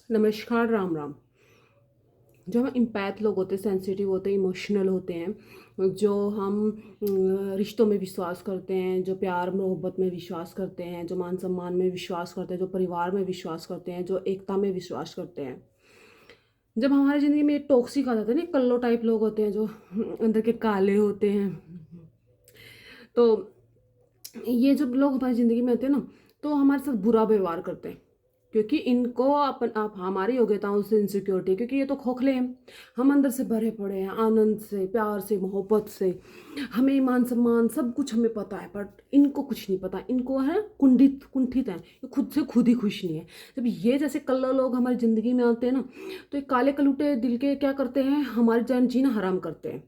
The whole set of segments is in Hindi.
नमस्कार, राम राम। जो हम इम्पैथ लोग होते हैं, सेंसिटिव होते हैं, इमोशनल होते हैं, जो हम रिश्तों में विश्वास करते हैं, जो प्यार मोहब्बत में विश्वास करते हैं, जो मान सम्मान में विश्वास करते हैं, जो परिवार में विश्वास करते हैं, जो एकता में विश्वास करते हैं। जब हमारी ज़िंदगी में टॉक्सिक आ जाते हैं ना, कल्लो टाइप लोग होते हैं जो अंदर के काले होते हैं। तो ये जब लोग हमारी ज़िंदगी में आते हैं ना, तो हमारे साथ बुरा व्यवहार करते हैं, क्योंकि इनको अपन आप हमारी योग्यताओं से इनसिक्योरिटी है, क्योंकि ये तो खोखले हैं। हम अंदर से भरे पड़े हैं आनंद से, प्यार से, मोहब्बत से। हमें मान सम्मान सब कुछ हमें पता है, बट इनको कुछ नहीं पता। इनको है कुंठित है, ये खुद से खुद ही खुश नहीं है। जब ये जैसे कल्ला लोग हमारी ज़िंदगी में आते हैं ना, तो ये काले कलूटे दिल के क्या करते हैं, हमारी जान जीना हराम करते हैं।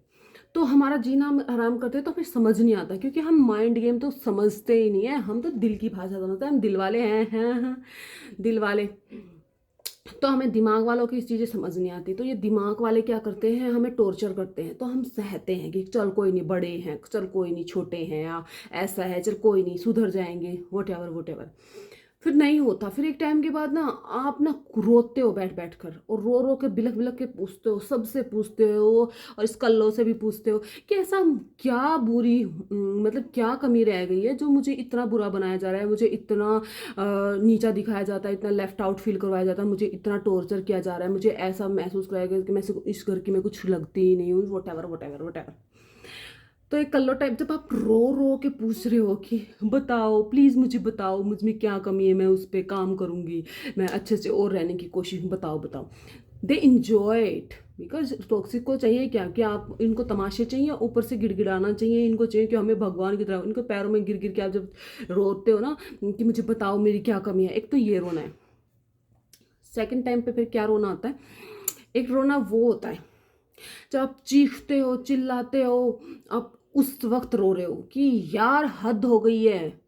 तो हमारा जीना हम आराम करते हैं, तो हमें समझ नहीं आता, क्योंकि हम माइंड गेम तो समझते ही नहीं है। हम तो दिल की भाषा समझते हैं, हम दिल वाले हैं दिल वाले। तो हमें दिमाग वालों की चीज़ें समझ नहीं आती। तो ये दिमाग वाले क्या करते हैं, हमें टॉर्चर करते हैं। तो हम सहते हैं कि चल कोई नहीं, बड़े हैं, चल कोई नहीं, छोटे हैं, या ऐसा है, चल कोई नहीं, सुधर जाएंगे, वट एवर वट एवर। फिर नहीं होता। फिर एक टाइम के बाद ना आप ना रोते हो बैठ बैठ कर, और रो रो के बिलख बिलख के पूछते हो, सबसे पूछते हो, और इस कल्लों से भी पूछते हो कि ऐसा क्या बुरी मतलब क्या कमी रह गई है जो मुझे इतना बुरा बनाया जा रहा है, मुझे इतना नीचा दिखाया जाता है, इतना लेफ्ट आउट फील करवाया जाता है, मुझे इतना टॉर्चर किया जा रहा है, मुझे ऐसा महसूस कराया गया कि मैं इस घर की मैं कुछ लगती ही नहीं हूँ, what ever what ever what ever. तो एक कल्लो टाइप जब आप रो रो के पूछ रहे हो कि बताओ प्लीज़, मुझे बताओ, मुझ में क्या कमी है, मैं उस पर काम करूँगी, मैं अच्छे से और रहने की कोशिश, बताओ बताओ। They enjoy it, because toxic को चाहिए क्या कि आप इनको तमाशे चाहिए, ऊपर से गिड़गिड़ाना चाहिए, इनको चाहिए कि हमें भगवान की तरह इनको पैरों में गिर गिर के आप जब रोते हो ना कि मुझे बताओ मेरी क्या कमी है। एक तो ये रोना है। सेकंड टाइम पे फिर क्या रोना आता है, एक रोना वो होता है जब आप चीखते हो, चिल्लाते हो, आप उस वक्त रो रहे हो कि यार हद हो गई है।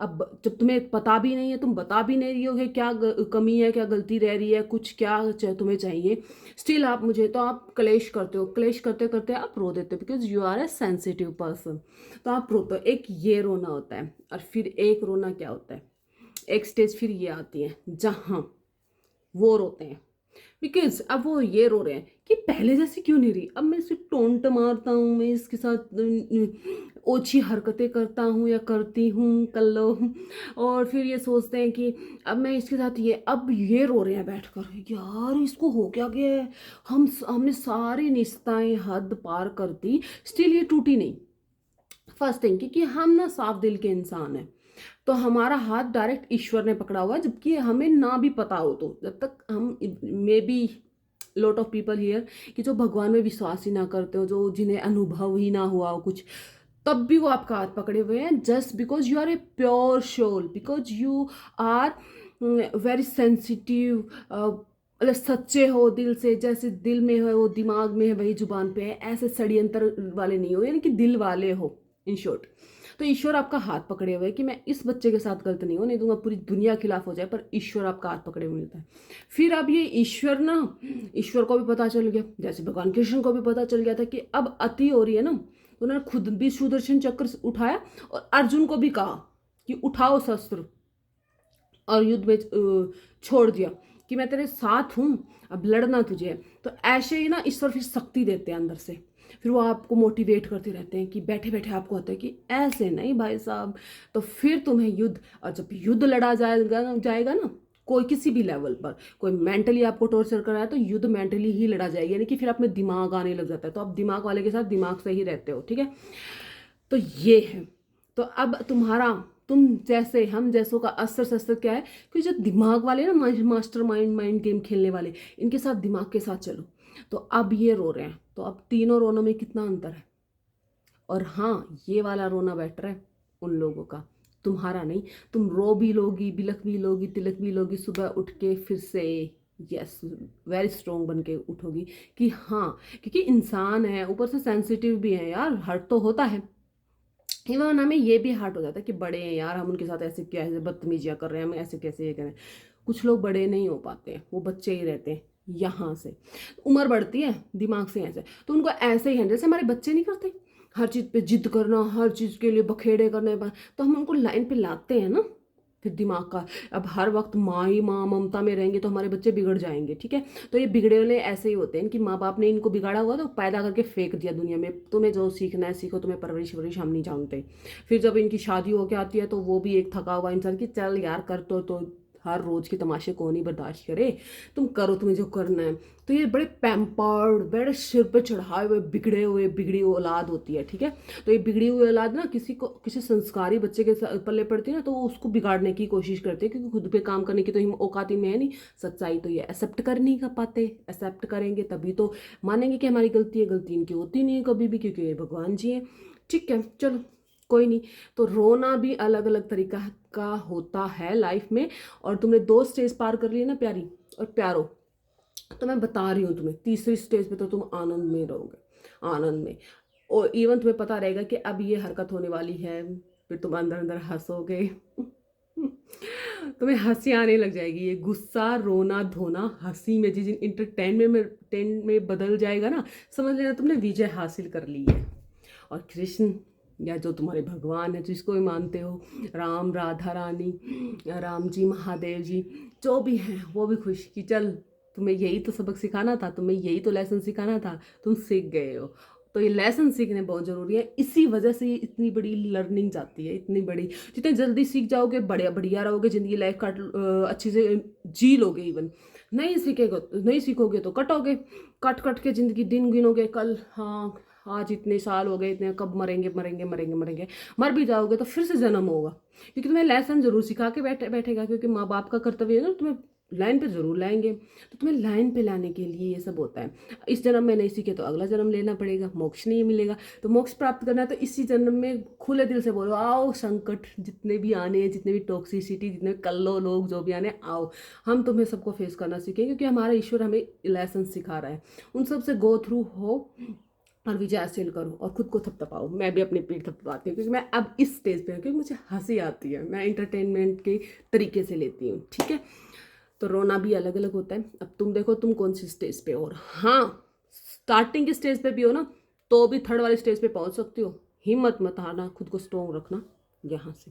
अब जब तुम्हें पता भी नहीं है, तुम बता भी नहीं रही हो कि क्या कमी है, क्या गलती रह रही है, कुछ क्या तुम्हें चाहिए, स्टिल आप मुझे, तो आप क्लेश करते हो, क्लेश करते करते आप रो देते हो, because you are a sensitive person. तो आप रोते हो। एक ये रोना होता है। और फिर एक रोना क्या होता है, एक स्टेज फिर ये आती है जहाँ वो रोते हैं, बिकॉज अब वो ये रो रहे हैं कि पहले जैसी क्यों नहीं रही। अब मैं इसे टोंट मारता हूँ, मैं इसके साथ ओछी हरकतें करता हूँ या करती हूँ कर लो। और फिर ये सोचते हैं कि अब मैं इसके साथ ये, अब ये रो रहे हैं बैठकर, यार इसको हो क्या गया है। हमने सारी निस्ताएं हद पार कर दी, स्टिल ये टूटी नहीं। फर्स्ट थिंग, क्योंकि हम ना साफ दिल के इंसान हैं, तो हमारा हाथ डायरेक्ट ईश्वर ने पकड़ा हुआ है, जबकि हमें ना भी पता हो। तो जब तक हम, may be lot of people here, कि जो भगवान में विश्वास ही ना करते हो, जो जिन्हें अनुभव ही ना हुआ हो कुछ, तब भी वो आपका हाथ पकड़े हुए हैं, just because you are a pure soul, because you are very sensitive. मतलब सच्चे हो दिल से, जैसे दिल में है वो दिमाग में है वही जुबान पे है, ऐसे षड्यंत्र वाले नहीं हो, यानी कि दिल वाले हो इन शॉर्ट। तो ईश्वर आपका हाथ पकड़े हुए है कि मैं इस बच्चे के साथ गलत नहीं होने दूंगा, पूरी दुनिया खिलाफ हो जाए, पर ईश्वर आपका हाथ पकड़े हुए मिलता है। फिर अब ये ईश्वर ना, ईश्वर को भी पता चल गया, जैसे भगवान कृष्ण को भी पता चल गया था कि अब अति हो रही है ना, तो उन्होंने खुद भी सुदर्शन चक्र उठाया और अर्जुन को भी कहा कि उठाओ शस्त्र, और युद्ध में छोड़ दिया कि मैं तेरे साथ हूँ, अब लड़ना तुझे है। तो ऐसे ही ना ईश्वर फिर शक्ति देते हैं अंदर से, फिर वो आपको मोटिवेट करते रहते हैं कि बैठे बैठे आपको होता है कि ऐसे नहीं भाई साहब। तो फिर तुम्हें युद्ध, और जब युद्ध लड़ा जाएगा ना, कोई किसी भी लेवल पर, कोई मेंटली आपको टॉर्चर कर रहा है, तो युद्ध मेंटली ही लड़ा जाएगा, यानी कि फिर आप में दिमाग आने लग जाता है, तो आप दिमाग वाले के साथ दिमाग से ही रहते हो, ठीक है। तो ये है। तो अब तुम्हारा, तुम जैसे हम जैसों का अस्त्र शस्त्र क्या है, कि जो दिमाग वाले ना, मास्टर माइंड गेम खेलने वाले, इनके साथ दिमाग के साथ चलो। तो अब ये रो रहे हैं, तो अब तीनों रोनों में कितना अंतर है। और हाँ, ये वाला रोना बेटर है उन लोगों का, तुम्हारा नहीं। तुम रो भी लोगी, बिलख भी लोगी, तिलक भी लोगी, सुबह उठ के फिर से यस वेरी स्ट्रोंग बन के उठोगी कि हाँ, क्योंकि इंसान है, ऊपर से सेंसिटिव भी है यार, हर्ट तो होता है। इवन हमें ये भी हार्ट हो जाता है कि बड़े हैं यार, हम उनके साथ ऐसे क्या है, बदतमीजियाँ कर रहे हैं, हम ऐसे कैसे ये करें। कुछ लोग बड़े नहीं हो पाते हैं, वो बच्चे ही रहते हैं। यहाँ से उम्र बढ़ती है, दिमाग से ऐसे, तो उनको ऐसे ही है जैसे हमारे बच्चे नहीं करते, हर चीज़ पे जिद करना, हर चीज़ के लिए बखेड़े करने पर, तो हम उनको लाइन पे लाते हैं ना, फिर दिमाग का, अब हर वक्त माँ ही माँ ममता में रहेंगे तो हमारे बच्चे बिगड़ जाएंगे, ठीक है। तो ये बिगड़े वाले ऐसे ही होते हैं कि माँ बाप ने इनको बिगाड़ा हुआ तो पैदा करके फेंक दिया दुनिया में, तुम्हें जो सीखना है सीखो, तुम्हें परवरिश वरिश हम नहीं जानते। फिर जब इनकी शादी होके आती है तो वो भी एक थका हुआ इंसान कि चल यार कर तो हर रोज के तमाशे कौन ही बर्दाश्त करे, तुम करो तुम्हें जो करना है। तो ये बड़े पैम्पर्ड, बड़े सिर पे चढ़ाए हुए बिगड़े हुए बिगड़ी हुई औलाद होती है, ठीक है। तो ये बिगड़ी हुई औलाद ना किसी संस्कारी बच्चे के पल्ले पड़ती है ना, तो वो उसको बिगाड़ने की कोशिश करते हैं, क्योंकि खुद पे काम करने की तो औकात में है नहीं। सच्चाई तो ये एक्सेप्ट कर नहीं कर पाते, एक्सेप्ट करेंगे तभी तो मानेंगे कि हमारी गलती है। गलती इनकी होती नहीं है कभी भी, क्योंकि ये भगवान जी हैं, ठीक है। चलो कोई नहीं। तो रोना भी अलग अलग तरीका का होता है लाइफ में। और तुमने 2 स्टेज पार कर लिए ना प्यारी और प्यारो, तो मैं बता रही हूँ तुम्हें तीसरी स्टेज पे तो तुम आनंद में रहोगे, आनंद में। और इवन तुम्हें पता रहेगा कि अब ये हरकत होने वाली है, फिर तुम अंदर अंदर हंसोगे तुम्हें हंसी आने लग जाएगी। ये गुस्सा रोना धोना हंसी में, जिस इंटरटेनमेंट में बदल जाएगा ना, समझ लेना तुमने विजय हासिल कर ली है। और कृष्ण या जो तुम्हारे भगवान है जिसको भी मानते हो, राम राधा रानी, राम जी महादेव जी, जो भी हैं वो भी खुश कि चल तुम्हें यही तो सबक सिखाना था, तुम्हें यही तो लेसन सिखाना था, तुम सीख गए हो। तो ये लेसन सीखने बहुत ज़रूरी है, इसी वजह से ये इतनी बड़ी लर्निंग जाती है, इतनी बड़ी। जितने जल्दी सीख जाओगे बढ़िया बढ़िया रहोगे, ज़िंदगी लाइफ काट अच्छी से जी लोगे। इवन नहीं सीखोगे तो कटोगे, कट कट के ज़िंदगी दिन गिनोगे, कल हाँ आज इतने साल हो गए, इतने कब मरेंगे मरेंगे मरेंगे मरेंगे, मर भी जाओगे तो फिर से जन्म होगा, क्योंकि तुम्हें लेसन जरूर सिखा के बैठेगा। क्योंकि माँ बाप का कर्तव्य है ना, तुम्हें लाइन पे जरूर लाएंगे। तो तुम्हें लाइन पे लाने के लिए ये सब होता है। इस जन्म में नहीं सीखे तो अगला जन्म लेना पड़ेगा, मोक्ष नहीं मिलेगा। तो मोक्ष प्राप्त करना है तो इसी जन्म में खुले दिल से बोलो, आओ संकट जितने भी आने हैं, जितने भी टॉक्सिसिटी, जितने कल्लो लोग जो भी आने, आओ हम तुम्हें सबको फेस करना सीखेंगे, क्योंकि हमारा ईश्वर हमें लेसन सिखा रहा है। उन सब से गो थ्रू हो और विजय हासिल करो और खुद को थपथपाओ। मैं भी अपनी पीठ थपथपाती हूँ, क्योंकि मैं अब इस स्टेज पे हूँ, क्योंकि मुझे हंसी आती है, मैं इंटरटेनमेंट के तरीके से लेती हूँ, ठीक है। तो रोना भी अलग अलग होता है। अब तुम देखो तुम कौन सी स्टेज पे हो। और हाँ, स्टार्टिंग की स्टेज पे भी हो ना, तो भी थर्ड वाली स्टेज पे पहुँच सकती हो। हिम्मत मत हारना, खुद को स्ट्रॉन्ग रखना यहाँ से।